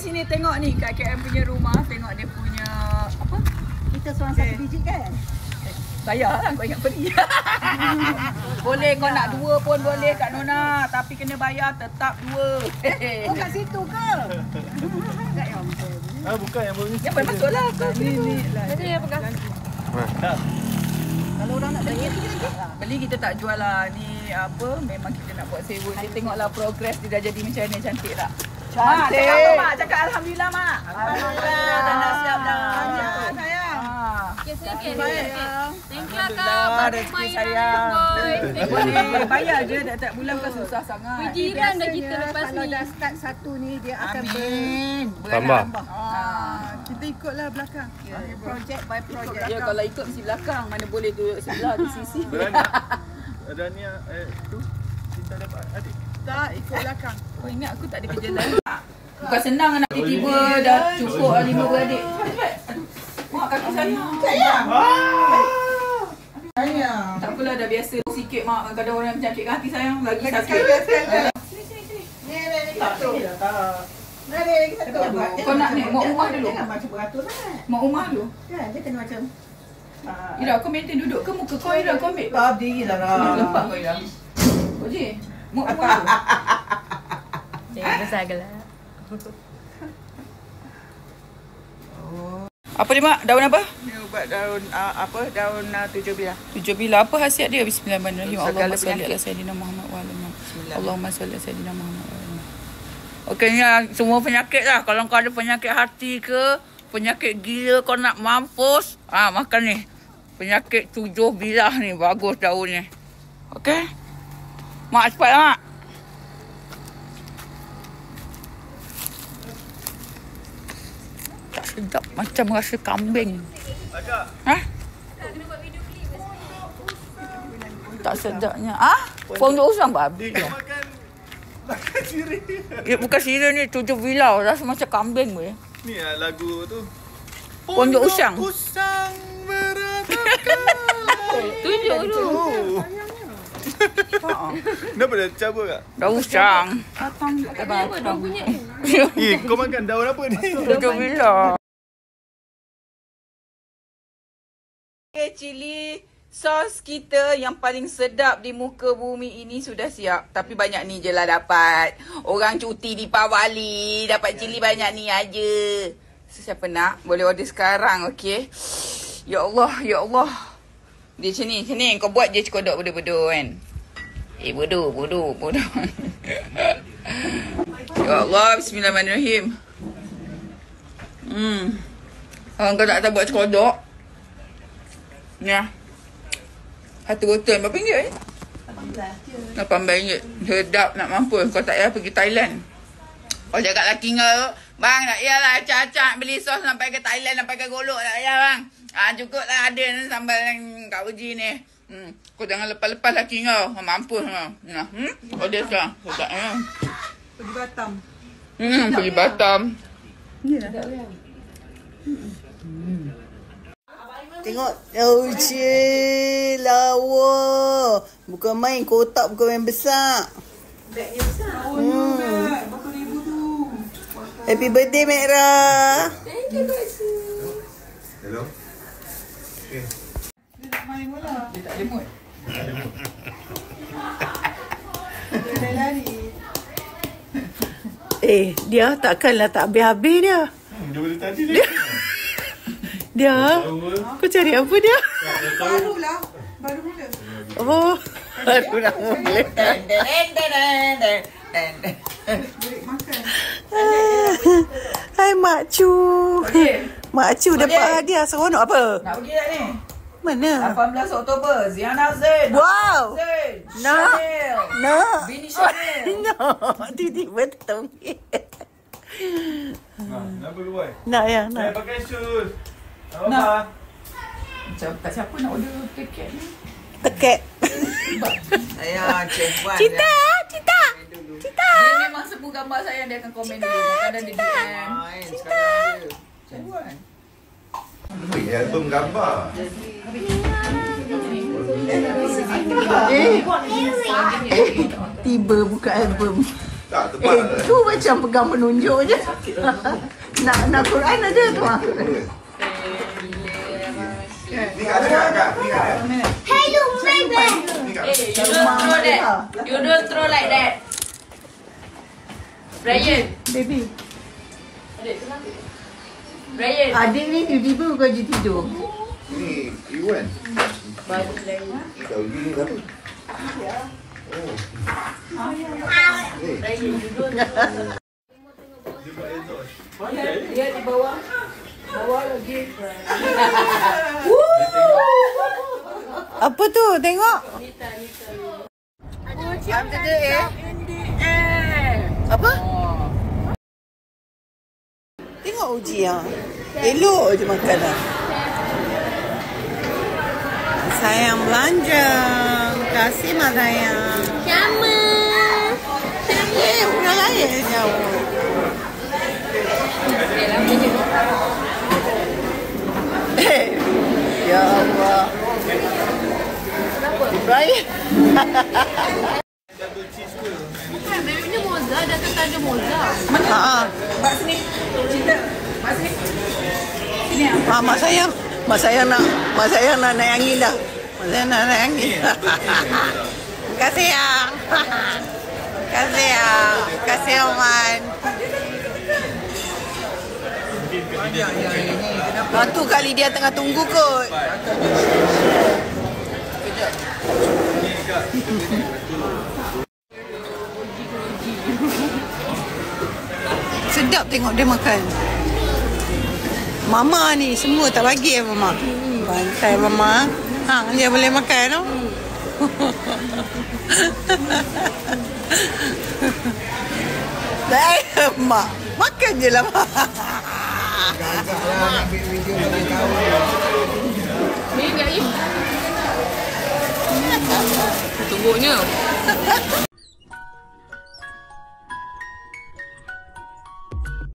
sini tengok ni kat KM punya rumah. Tengok dia punya apa? Kita seorang satu biji kan? Bayar lah kau ingat beli. Boleh kau nak 2 pun boleh Kak Nona. Tapi kena bayar tetap 2. Oh kat situ ke? Tak yang betul. Bukan yang boleh. Yang boleh masuk lah. Ni lah. Tadi yang pegang. Tak. Kalau orang nak beli Beli kita tak jual lah. Ni apa, memang kita nak buat sewa. Dia tengoklah progres dia dah jadi macam ni. Cantik tak? Cantik. Cakap apa Mak? Cakap Alhamdulillah Mak. Alhamdulillah. Dah nak siap dah. Sayang. Okey, sikit. Thank you Kak. Alhamdulillah, rezeki sayang. Boleh bayar je tak bulan kan susah sangat. Jiran dah kita lepas Kalau ni. dah start satu ni dia akan Amin. Tambah. kita ikutlah belakang. Project by project. Ya kalau ikut mesti belakang. Mana boleh duduk sebelah di sisi. Dania tu cinta dapat adik. Tak ikut belakang. Kau ingat aku tak ada kerja lain. Bukan senang nak tiba-tiba dah cukup 5 beradik. Mak kaki sayang. Sayang. Sayang. Tak apalah dah biasa sikit mak. Kadang orang penyakit kaki sayang lagi sakit. Ni tak. Kau nak naik mak rumah dulu. Jangan macam beratur sangat. Mak rumah dulu. Kan dia kena macam Ira kau maintain duduk ke muka kau Ira kau ambil. tak berdirilah lah. Lempak kau Ira. Oje. Mak rumah dulu. Jangan besar gelap. Apa dia mak? Daun apa? Ni ubat daun apa? Daun 7 bilah. 7 bila apa khasiat dia? Bismillahirrahmanirrahim. Allahumma salli penyakit. ala sayyidina Muhammad wa ala Muhammad. Allahumma salli ala sayyidina Muhammad wa ala. Okey ni lah, semua penyakit lah. Kalau kau ada penyakit hati ke, penyakit gila kau nak mampus, makan ni. Penyakit 7 bilah ni bagus daunnya. Okey? Mak cepat mak. Tak sedap macam rasa kambing. Agak. Ha? Tak sedapnya. Pondok usang babi. Dia makan sirih. Ya bukan sirih ni, 7 bilau. Rasa macam kambing weh. Ni lah lagu tu. Pondok Usang. Usang beratapkan. Tunjuk dulu. Kenapa dah cabut kak? Dah usang. Apa dah punya? Kau makan daun apa ni? 7 bilau. Okay, cili sos kita yang paling sedap di muka bumi ini sudah siap. Tapi banyak ni je lah dapat. Orang cuti di Pawali dapat cili banyak ni aja. Siapa nak boleh order sekarang, okey? Ya Allah, ya Allah. Dia macam ni. Kau buat je cekodok bodoh-bodoh kan. Bodoh. Ya Allah, bismillahirrahmanirrahim. Kau tak tahu buat cekodok. Ni lah. 1 botol berapa ringgit? RM18. Sedap nak mampus. Kau tak payah pergi Thailand. Kau cakap laki kau, bang tak payahlah acak-acak beli sos sampai ke Thailand, sampai ke Golok. Tak payah bang. Cukup lah ada sambal yang Kak Uji ni. Kau jangan lepas-lepas laki kau. Mampus kau. Nah, kau dia sekarang. Sedap ya. Pergi Batam. Pergi Batam. Tengok. Oh, cik. Lawa. Bukan main kotak, bukan main besar. Bagnya besar. Berapa ribu tu? Happy birthday, Mekra. Thank you guys. Hello. Okay. Dia nak main bola. Dia tak ada mood. Dia lari. Dia takkanlah tak habis-habis dia. Dia boleh tadi dia. Dia, kau cari apa dia? Barulah. Baru mula. Oh, baru nak mula. Balik makan. Hai Mak Cu. Okey. Mak Cu dapat hadiah seronok apa? Nak pergi tak ni? Mana? 18 Oktober. Ziana Zain. Wow. Zain. Nak. Chanel. Nak. Bini Chanel. No, tiba-tiba tertonggik. Nak keluar. Nak ya, nak. Pakai shoes. Nak. Macam tak siapa nak order paket ni. Tekek. Ayah, cepat. Cita. Dia memang sebut gambar saya, dia akan komen dulu. Kadang dia DM. Cabuan. Album gambar. Tiba buka album. Tak, tepat. Tu macam pegang penunjuk je. nak Quran aja tu. Ni kat ada kak. Ni kat ada. Hello, baby. Ni kat. You don't throw that. You don't throw like that. Brian. Baby. Brian. Adik ni tiba-tiba bukan je tidur. Ni Iwan. Ni tahu gini apa? Oh. Dia di bawah. Bawah lagi. Apa tu? Tengok. Apa? Tengok Uji ha. Elok je makan lah. Sayang belanja. Terima kasih Mak Sayang. Sama. Bukan lain jauh. Ya Allah. Ibrahim. Baby ni moza. Dah kata ada moza. Ha. Mak sini. Cinta. Mak sini. Sini. Mak sayang nak naik angin dah. Mak sayang nak naik angin. Terima kasih yang. Terima kasih Oman. Satu kali dia tengah tunggu kot. Sedap tengok dia makan. Mama ni semua tak bagi Mama. Bantai Mama. Hang dia boleh makan tu. Dah Mak. Makan je lah Mak. Ni enggak ni. Tungguknya.